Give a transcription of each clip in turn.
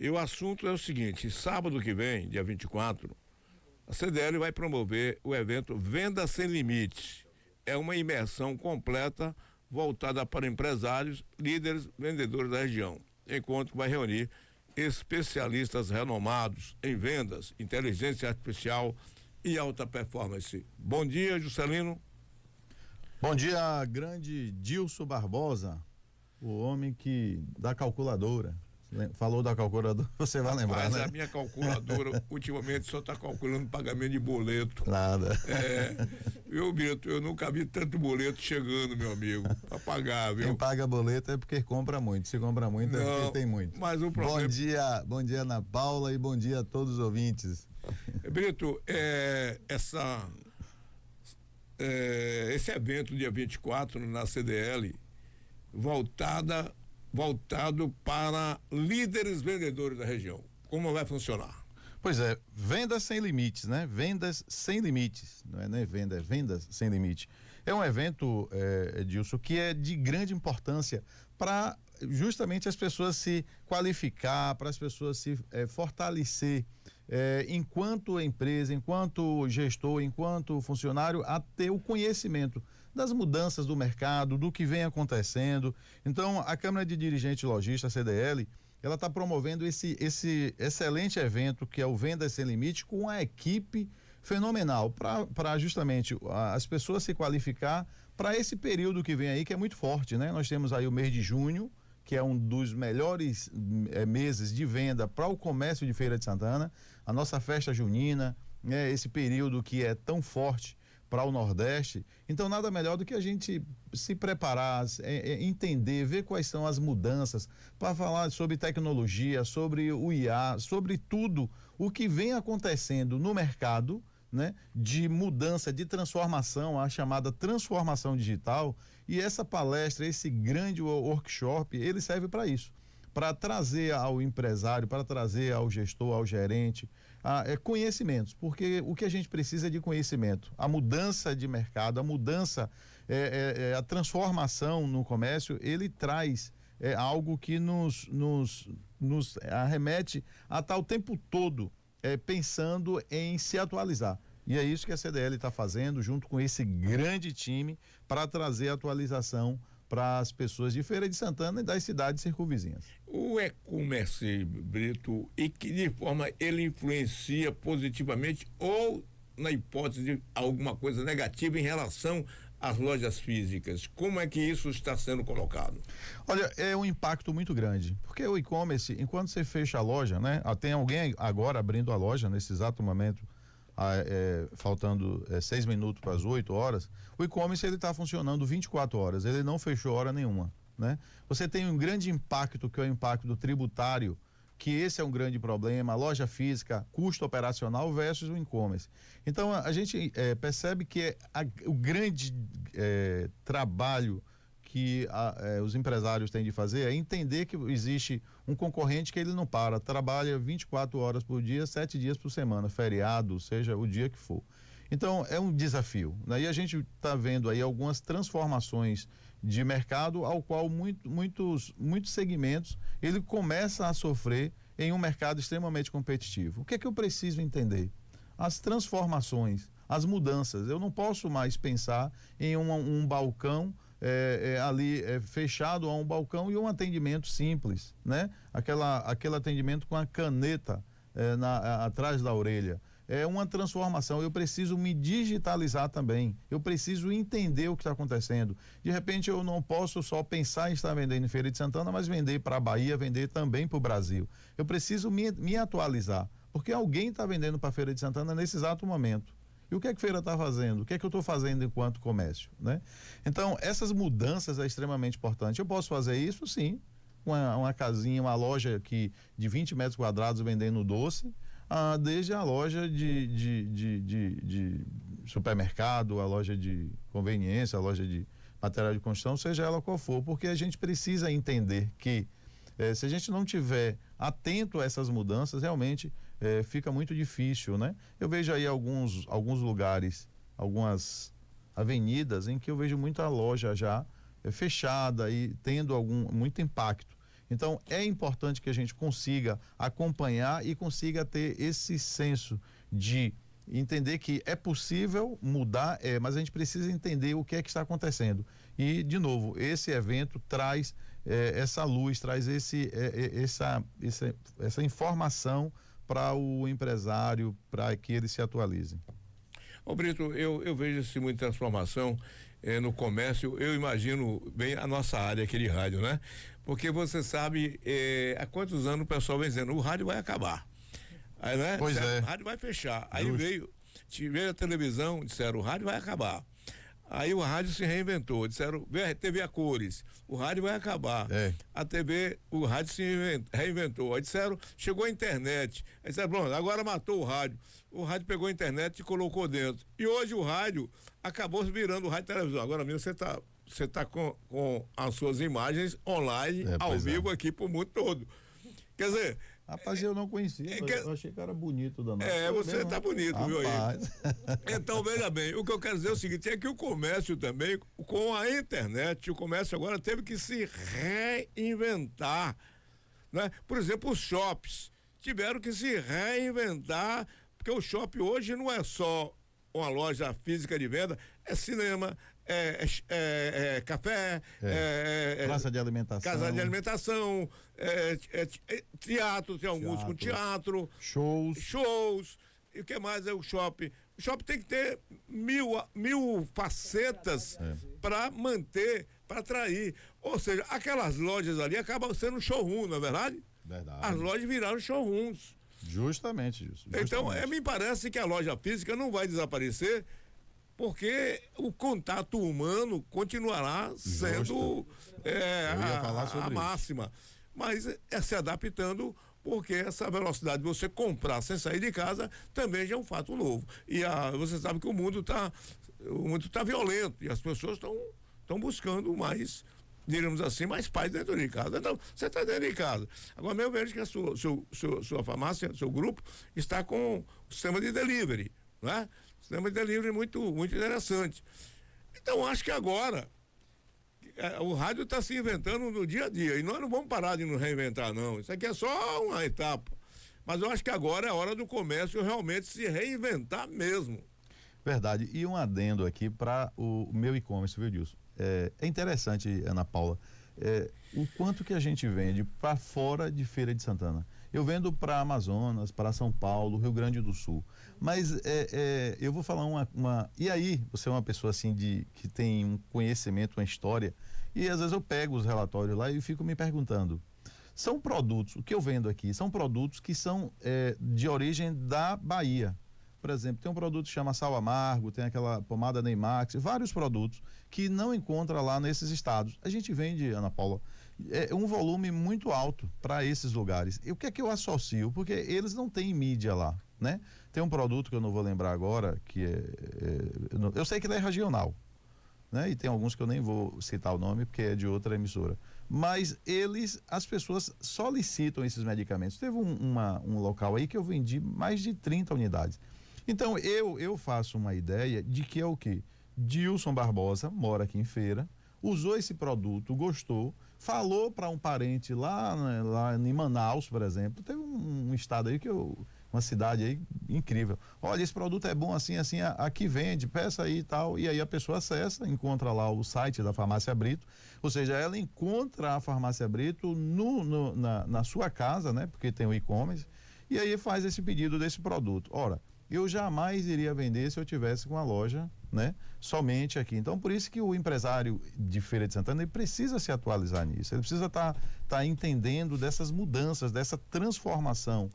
E o assunto é o seguinte: sábado que vem, dia 24, a CDL vai promover o evento Venda Sem Limites. É uma imersão completa voltada para empresários, líderes, vendedores da região. Encontro que vai reunir especialistas renomados em vendas, inteligência artificial e alta performance. Bom dia, Juscelino. Bom dia, grande Dilson Barbosa, o homem da calculadora. Falou da calculadora, você vai lembrar, Mas né? a minha calculadora ultimamente só está calculando pagamento de boleto. Nada. Viu, Brito? Eu nunca vi tanto boleto chegando, meu amigo, para pagar, viu? Quem paga boleto é porque compra muito. Se compra muito é porque tem muito. Mas o problema... Bom dia, Ana Paula, e bom dia a todos os ouvintes. Brito, esse evento dia 24 na CDL voltado para líderes vendedores da região. Como vai funcionar? Pois é, vendas sem limites, né? Vendas sem limites, não é venda, é vendas sem limite. É um evento, Edilson, que é de grande importância para justamente as pessoas se qualificar, para as pessoas se fortalecer enquanto empresa, enquanto gestor, enquanto funcionário, a ter o conhecimento das mudanças do mercado, do que vem acontecendo. Então, a Câmara de Dirigentes Lojistas, a CDL, ela está promovendo esse excelente evento que é o Vendas Sem Limite, com uma equipe fenomenal para justamente as pessoas se qualificar para esse período que vem aí, que é muito forte, né? Nós temos aí o mês de junho, que é um dos melhores meses de venda para o comércio de Feira de Santana, a nossa festa junina, né? Esse período que é tão forte para o Nordeste. Então, nada melhor do que a gente se preparar, entender, ver quais são as mudanças, para falar sobre tecnologia, sobre o IA, sobre tudo o que vem acontecendo no mercado, né? De mudança, de transformação, a chamada transformação digital. E essa palestra, esse grande workshop, ele serve para isso, para trazer ao empresário, para trazer ao gestor, ao gerente, conhecimentos, porque o que a gente precisa é de conhecimento. A mudança de mercado, a mudança, a transformação no comércio, ele traz algo que nos arremete a estar o tempo todo pensando em se atualizar. E é isso que a CDL está fazendo, junto com esse grande time, para trazer atualização para as pessoas de Feira de Santana e das cidades circunvizinhas. O e-commerce, Brito, e que de forma ele influencia positivamente ou, na hipótese de alguma coisa negativa em relação às lojas físicas? Como é que isso está sendo colocado? Olha, é um impacto muito grande, porque o e-commerce, enquanto você fecha a loja, né? Tem alguém agora abrindo a loja nesse exato momento, faltando 6 minutos para as 8 horas, o e-commerce ele está funcionando 24 horas, ele não fechou hora nenhuma, né? Você tem um grande impacto, que é o impacto do tributário, que esse é um grande problema, a loja física, custo operacional versus o e-commerce. Então a gente percebe que o grande trabalho que os empresários têm de fazer é entender que existe um concorrente que ele não para, trabalha 24 horas por dia, 7 dias por semana, feriado, seja o dia que for. Então é um desafio, né? E a gente está vendo aí algumas transformações de mercado, ao qual muitos segmentos ele começa a sofrer em um mercado extremamente competitivo. O que é que eu preciso entender? As transformações, as mudanças. Eu não posso mais pensar em um balcão ali fechado a um balcão e um atendimento simples, né? Aquele atendimento com a caneta atrás da orelha. É uma transformação. Eu preciso me digitalizar também. Eu preciso entender o que está acontecendo. De repente eu não posso só pensar em estar vendendo em Feira de Santana, mas vender para a Bahia, vender também para o Brasil. Eu preciso me atualizar, porque alguém está vendendo para Feira de Santana nesse exato momento. E o que é que Feira está fazendo? O que é que eu estou fazendo enquanto comércio, né? Então, essas mudanças é extremamente importante. Eu posso fazer isso, sim, uma casinha, uma loja de 20 metros quadrados vendendo doce, desde a loja de supermercado, a loja de conveniência, a loja de material de construção, seja ela qual for, porque a gente precisa entender que se a gente não tiver atento a essas mudanças, realmente fica muito difícil, né? Eu vejo aí alguns lugares, algumas avenidas em que eu vejo muita loja já fechada e tendo muito impacto. Então, é importante que a gente consiga acompanhar e consiga ter esse senso de entender que é possível mudar, mas a gente precisa entender o que é que está acontecendo. E, de novo, esse evento traz essa luz, traz essa informação para o empresário, para que ele se atualize. Ô Brito, eu vejo assim, muita transformação no comércio. Eu imagino bem a nossa área aqui de rádio, né? Porque você sabe há quantos anos o pessoal vem dizendo, o rádio vai acabar. Aí, né? Pois O rádio vai fechar. Aí veio a televisão, disseram, o rádio vai acabar. Aí o rádio se reinventou, disseram, TV a cores, o rádio vai acabar. O rádio se reinventou. Aí disseram, chegou a internet. Aí disseram, pronto, agora matou o rádio. O rádio pegou a internet e colocou dentro. E hoje o rádio acabou virando o rádio e televisão. Agora mesmo você tá com as suas imagens online, ao vivo aqui pro mundo todo. Quer dizer, rapaz, eu não conhecia, eu achei que era bonito danado. Você tá bonito, viu aí? Então, veja bem, o que eu quero dizer é o seguinte, é que o comércio também, com a internet, o comércio agora teve que se reinventar, né? Por exemplo, os shops tiveram que se reinventar, porque o shopping hoje não é só uma loja física de venda, é cinema, café, praça de alimentação, casa de alimentação, teatro, tem alguns com teatro, shows, e o que mais é o shopping? O shopping tem que ter mil facetas para manter, para atrair, ou seja, aquelas lojas ali acabam sendo showroom, não é verdade? Verdade. As lojas viraram showrooms. Justamente. Então, me parece que a loja física não vai desaparecer, porque o contato humano continuará sendo a máxima. Mas se adaptando, porque essa velocidade de você comprar sem sair de casa também já é um fato novo. E você sabe que o mundo tá violento e as pessoas estão buscando mais, diríamos assim, mais paz dentro de casa. Então, você está dentro de casa. Agora, eu vejo que a sua farmácia, seu grupo, está com o sistema de delivery, né? Sistema de delivery muito, muito interessante. Então, acho que agora o rádio está se inventando no dia a dia. E nós não vamos parar de nos reinventar, não. Isso aqui é só uma etapa. Mas eu acho que agora é a hora do comércio realmente se reinventar mesmo. Verdade. E um adendo aqui para o meu e-commerce, viu, Dilson? É interessante, Ana Paula, o quanto que a gente vende para fora de Feira de Santana. Eu vendo para Amazonas, para São Paulo, Rio Grande do Sul. Mas eu vou falar uma. E aí, você é uma pessoa assim que tem um conhecimento, uma história, e às vezes eu pego os relatórios lá e fico me perguntando. São produtos, o que eu vendo aqui, são produtos que são de origem da Bahia. Por exemplo, tem um produto que chama Sal Amargo, tem aquela pomada Neymax, vários produtos que não encontra lá nesses estados. A gente vende, Ana Paula, um volume muito alto para esses lugares. E o que é que eu associo? Porque eles não têm mídia lá, né? Tem um produto que eu não vou lembrar agora, que eu sei que ele é regional, né? E tem alguns que eu nem vou citar o nome, porque é de outra emissora. Mas as pessoas solicitam esses medicamentos. Teve um local aí que eu vendi mais de 30 unidades. Então, eu faço uma ideia de que é o quê? Dilson Barbosa, mora aqui em Feira, usou esse produto, gostou, falou para um parente lá em Manaus, por exemplo. Teve um estado aí uma cidade aí incrível. Olha, esse produto é bom assim, assim, aqui vende, peça aí e tal. E aí a pessoa acessa, encontra lá o site da Farmácia Brito, ou seja, ela encontra a Farmácia Brito na sua casa, né? Porque tem o e-commerce, e aí faz esse pedido desse produto. Ora, eu jamais iria vender se eu tivesse com a loja, né? Somente aqui. Então, por isso que o empresário de Feira de Santana, ele precisa se atualizar nisso. Ele precisa tá entendendo dessas mudanças, dessa transformação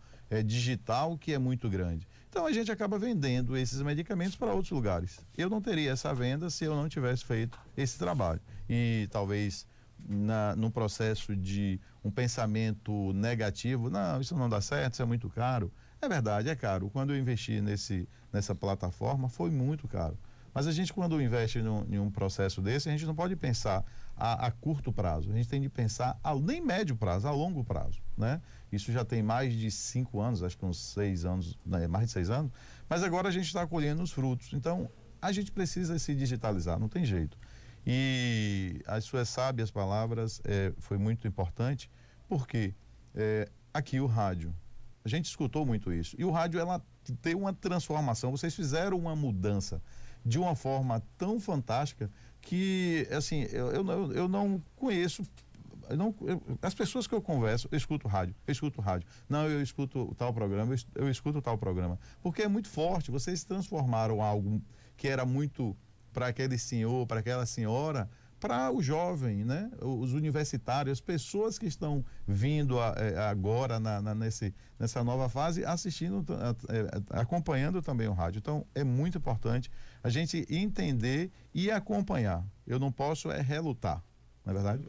digital que é muito grande. Então, a gente acaba vendendo esses medicamentos para outros lugares. Eu não teria essa venda se eu não tivesse feito esse trabalho. E talvez num processo de um pensamento negativo, não, isso não dá certo, isso é muito caro. É verdade, é caro. Quando eu investi nessa plataforma, foi muito caro. Mas a gente, quando investe em um processo desse, a gente não pode pensar a curto prazo. A gente tem de pensar nem médio prazo, a longo prazo, né? Isso já tem mais de 5 anos, acho que uns 6 anos, né? Mais de 6 anos. Mas agora a gente está colhendo os frutos. Então, a gente precisa se digitalizar, não tem jeito. E as suas sábias palavras foi muito importante, porque aqui o rádio, a gente escutou muito isso, e o rádio, ela tem uma transformação, vocês fizeram uma mudança de uma forma tão fantástica que, assim, eu não conheço, as pessoas que eu converso, eu escuto rádio. Não, eu escuto tal programa, eu escuto tal programa. Porque é muito forte, vocês transformaram algo que era muito para aquele senhor, para aquela senhora, para o jovem, né? Os universitários, as pessoas que estão vindo agora nessa nova fase, assistindo, acompanhando também o rádio. Então, é muito importante a gente entender e acompanhar. Eu não posso relutar, não é verdade?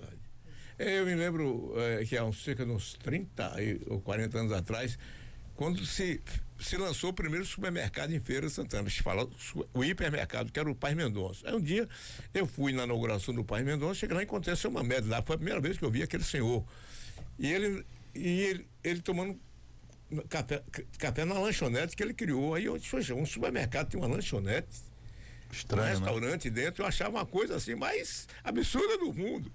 Eu me lembro que há cerca de uns 30 ou 40 anos atrás, quando se lançou o primeiro supermercado em Feira de Santana, se fala o hipermercado, que era o Paz Mendonça. Aí um dia eu fui na inauguração do Paz Mendonça, cheguei lá e encontrei o seu Mamed lá, foi a primeira vez que eu vi aquele senhor. E ele tomando café na lanchonete que ele criou. Aí eu disse, um supermercado tem uma lanchonete, estranho, um restaurante, né? Dentro, eu achava uma coisa assim mais absurda do mundo.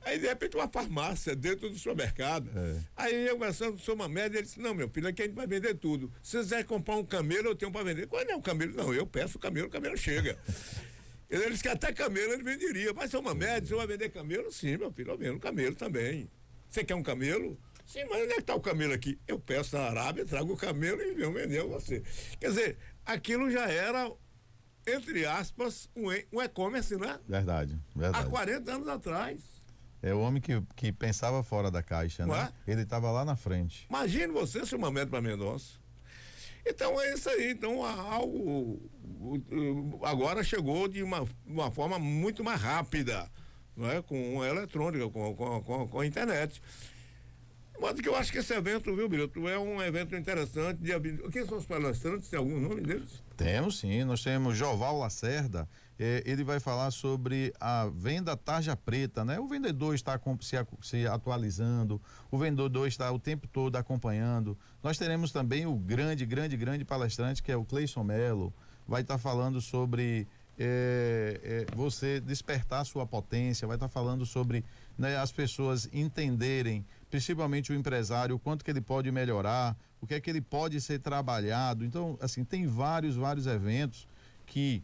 Aí de repente uma farmácia dentro do supermercado. Aí eu conversando com o seu Mamed, ele disse, não, meu filho, aqui a gente vai vender tudo. Se você quiser comprar um camelo, eu tenho para vender. Qual é um camelo? Não, eu peço o camelo chega. Ele disse que até camelo ele venderia. Mas seu Mamed, você vai vender camelo? Sim, meu filho, eu vendo camelo também. Você quer um camelo? Sim, mas onde é que está o camelo aqui? Eu peço na Arábia, trago o camelo e venho vender a você. Quer dizer, aquilo já era, entre aspas, um e-commerce, né? Verdade. Há 40 anos atrás. É o homem que pensava fora da caixa, né? Ele estava lá na frente. Imagine você, seu Mamed para Mendonça. Então é isso aí. Então algo agora chegou de uma forma muito mais rápida, não é? Com a eletrônica, com a internet. Mas que eu acho que esse evento, viu, Brito, é um evento interessante. Quem são os palestrantes? Tem algum nome deles? Temos sim, nós temos Joval Lacerda, ele vai falar sobre a venda tarja preta, né? O vendedor está se atualizando, o vendedor está o tempo todo acompanhando. Nós teremos também o grande palestrante, que é o Cleison Melo, vai estar falando sobre você despertar sua potência, vai estar falando sobre, né, as pessoas entenderem, principalmente o empresário, o quanto que ele pode melhorar, o que é que ele pode ser trabalhado. Então, assim, tem vários eventos que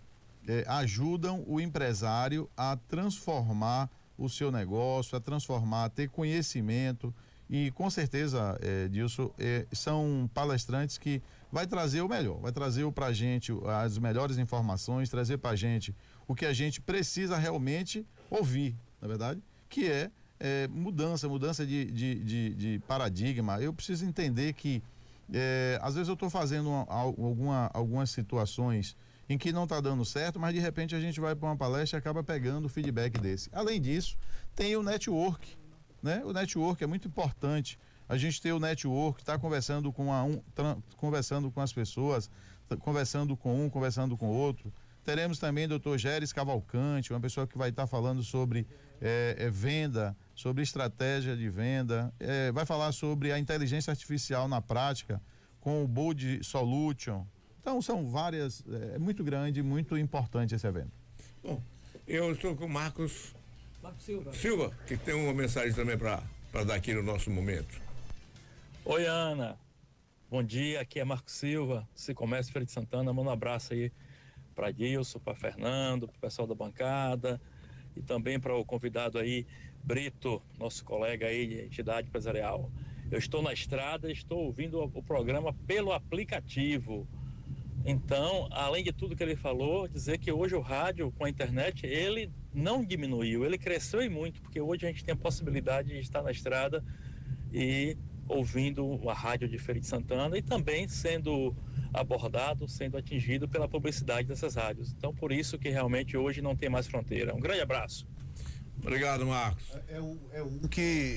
ajudam o empresário a transformar o seu negócio, a ter conhecimento, e com certeza, Dilson, são palestrantes que vai trazer o melhor, vai trazer pra gente as melhores informações, trazer pra gente o que a gente precisa realmente ouvir, na verdade, que mudança de paradigma. Eu preciso entender que às vezes eu estou fazendo algumas situações em que não está dando certo, mas de repente a gente vai para uma palestra e acaba pegando o feedback desse. Além disso, tem o network, né? O network é muito importante. A gente tem o network, está conversando conversando com as pessoas, conversando com um, conversando com o outro. Teremos também o Dr. Géris Cavalcante, uma pessoa que vai estar falando sobre venda, sobre estratégia de venda, vai falar sobre a inteligência artificial na prática, com o Bold Solution. Então são várias, é muito grande, muito importante esse evento. Bom, eu estou com o Marcos Silva, que tem uma mensagem também para dar aqui no nosso momento. Oi, Ana, bom dia, aqui é Marcos Silva, Se Comércio Feira de Santana. Manda um abraço aí para Dilson, para Fernando, para o pessoal da bancada e também para o convidado aí, Brito, nosso colega aí de entidade empresarial. Eu estou na estrada, estou ouvindo o programa pelo aplicativo. Então, além de tudo que ele falou, dizer que hoje o rádio com a internet, ele não diminuiu, ele cresceu e muito, porque hoje a gente tem a possibilidade de estar na estrada e ouvindo a rádio de Feira de Santana e também sendo abordado, sendo atingido pela publicidade dessas rádios. Então, por isso que realmente hoje não tem mais fronteira. Um grande abraço. Obrigado, Marcos.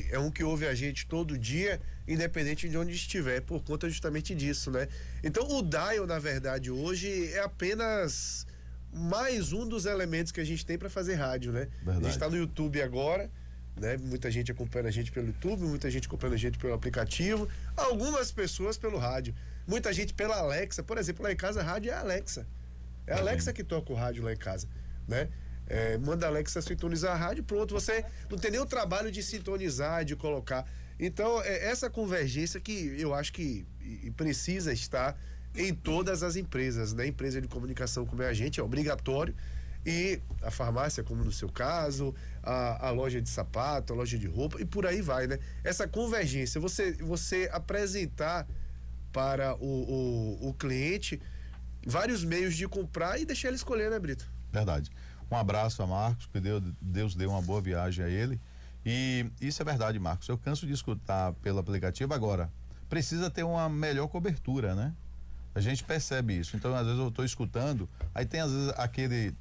É um que ouve a gente todo dia, independente de onde estiver, por conta justamente disso, né? Então, o dial, na verdade, hoje é apenas mais um dos elementos que a gente tem para fazer rádio, né? Verdade. A gente está no YouTube agora, né? Muita gente acompanhando a gente pelo YouTube, muita gente acompanhando a gente pelo aplicativo, algumas pessoas pelo rádio, muita gente pela Alexa. Por exemplo, lá em casa a rádio é a Alexa. É a Alexa que toca o rádio lá em casa, né? Manda a Alexa sintonizar a rádio, pronto, você não tem nem o trabalho de sintonizar, de colocar. Então, é essa convergência que eu acho que precisa estar em todas as empresas, né? Empresa de comunicação como é a gente, é obrigatório. E a farmácia, como no seu caso, a loja de sapato, a loja de roupa e por aí vai, né? Essa convergência, você apresentar para o cliente vários meios de comprar e deixar ele escolher, né, Brito? Verdade. Um abraço a Marcos, que Deus deu uma boa viagem a ele. E isso é verdade, Marcos. Eu canso de escutar pelo aplicativo agora. Precisa ter uma melhor cobertura, né? A gente percebe isso. Então, às vezes eu estou escutando, aí tem às vezes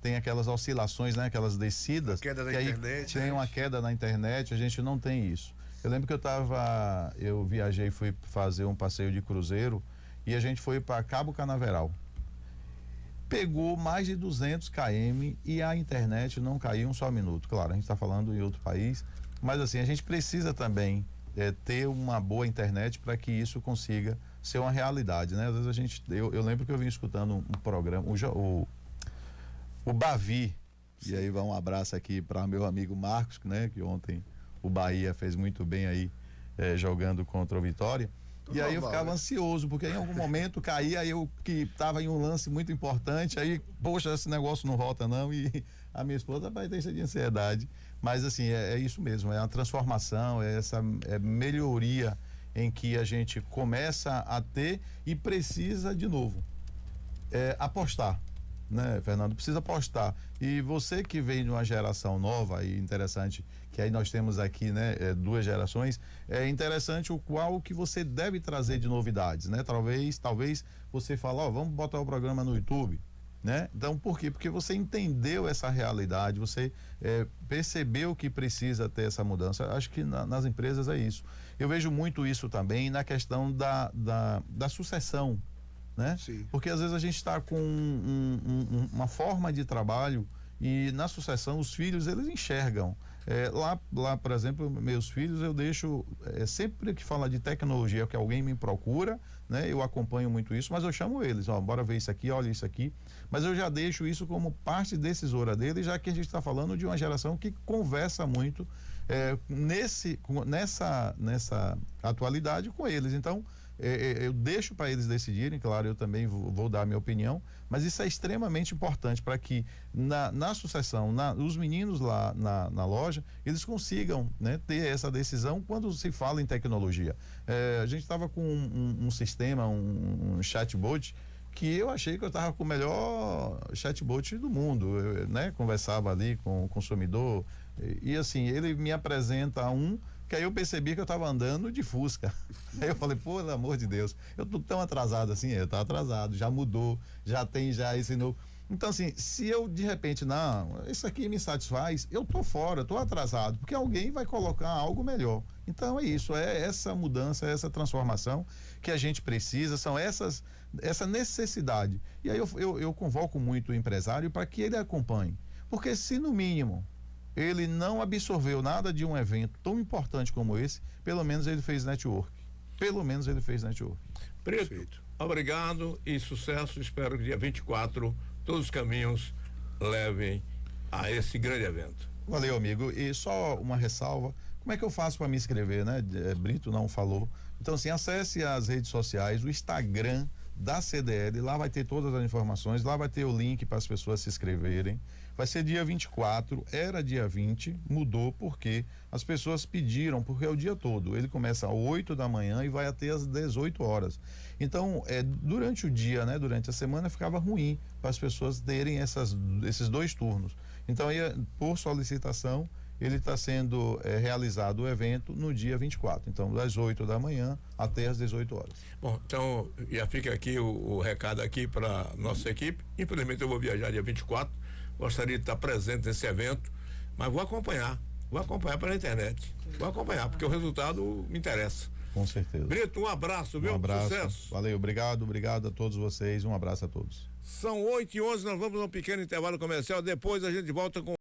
tem aquelas oscilações, né? Aquelas descidas. Queda na que internet. Tem uma queda na internet, a gente não tem isso. Eu lembro que eu viajei, fui fazer um passeio de cruzeiro e a gente foi para Cabo Canaveral. Pegou mais de 200 km e a internet não caiu um só minuto. Claro, a gente está falando em outro país, mas assim, a gente precisa também ter uma boa internet para que isso consiga ser uma realidade, né? Às vezes eu lembro que eu vim escutando um programa, o Bavi, e aí vai um abraço aqui para meu amigo Marcos, né? Que ontem o Bahia fez muito bem aí jogando contra o Vitória. E aí eu ficava ansioso, porque em algum momento caía, aí eu que estava em um lance muito importante, aí, poxa, esse negócio não volta não, e a minha esposa vai ter isso de ansiedade. Mas assim, é isso mesmo, é uma transformação, é essa melhoria em que a gente começa a ter e precisa de novo apostar, né, Fernando? Precisa apostar. E você que vem de uma geração nova e interessante, que aí nós temos aqui, né, duas gerações, é interessante o qual que você deve trazer de novidades, né? Talvez você fale, vamos botar o programa no YouTube, né? Então, por quê? Porque você entendeu essa realidade, você percebeu que precisa ter essa mudança. Acho que nas empresas é isso. Eu vejo muito isso também na questão da sucessão, né? Sim. Porque às vezes a gente está com uma forma de trabalho e na sucessão os filhos eles enxergam. Lá, por exemplo, meus filhos eu deixo, sempre que fala de tecnologia, que alguém me procura, né? Eu acompanho muito isso, mas eu chamo eles, bora ver isso aqui, olha isso aqui, mas eu já deixo isso como parte decisora deles, já que a gente está falando de uma geração que conversa muito nessa atualidade com eles. Então, eu deixo para eles decidirem, claro, eu também vou dar a minha opinião, mas isso é extremamente importante para que na sucessão, os meninos lá na loja, eles consigam, né, ter essa decisão quando se fala em tecnologia. A gente estava com um sistema, um chatbot, que eu achei que eu estava com o melhor chatbot do mundo, né? Conversava ali com o consumidor e assim, ele me apresenta que aí eu percebi que eu estava andando de Fusca. Aí eu falei, pelo amor de Deus, eu tô tão atrasado assim, eu tô atrasado, já mudou, já esse novo. Então assim, se eu de repente, não, isso aqui me satisfaz, eu tô fora, eu tô atrasado, porque alguém vai colocar algo melhor. Então é isso, é essa mudança, essa transformação que a gente precisa, são essa necessidade. E aí eu convoco muito o empresário para que ele acompanhe, porque se no mínimo ele não absorveu nada de um evento tão importante como esse, pelo menos ele fez network. Preto, obrigado e sucesso. Espero que dia 24 todos os caminhos levem a esse grande evento. Valeu, amigo. E só uma ressalva, como é que eu faço para me inscrever, né? Brito não falou. Então, assim, acesse as redes sociais, o Instagram da CDL, lá vai ter todas as informações, lá vai ter o link para as pessoas se inscreverem. Vai ser dia 24, era dia 20, mudou porque as pessoas pediram, porque é o dia todo. Ele começa às 8 da manhã e vai até às 18 horas. Então, durante o dia, né, durante a semana, ficava ruim para as pessoas terem esses dois turnos. Então, aí, por solicitação, ele está sendo realizado o evento no dia 24. Então, das 8 da manhã até às 18 horas. Bom, então, já fica aqui o recado aqui para nossa equipe. Infelizmente, eu vou viajar dia 24. Gostaria de estar presente nesse evento, mas vou acompanhar pela internet. Vou acompanhar, porque o resultado me interessa. Com certeza. Brito, um abraço, viu? Um abraço. Sucesso. Valeu, obrigado a todos vocês. Um abraço a todos. São 8h11, nós vamos a um pequeno intervalo comercial. Depois a gente volta com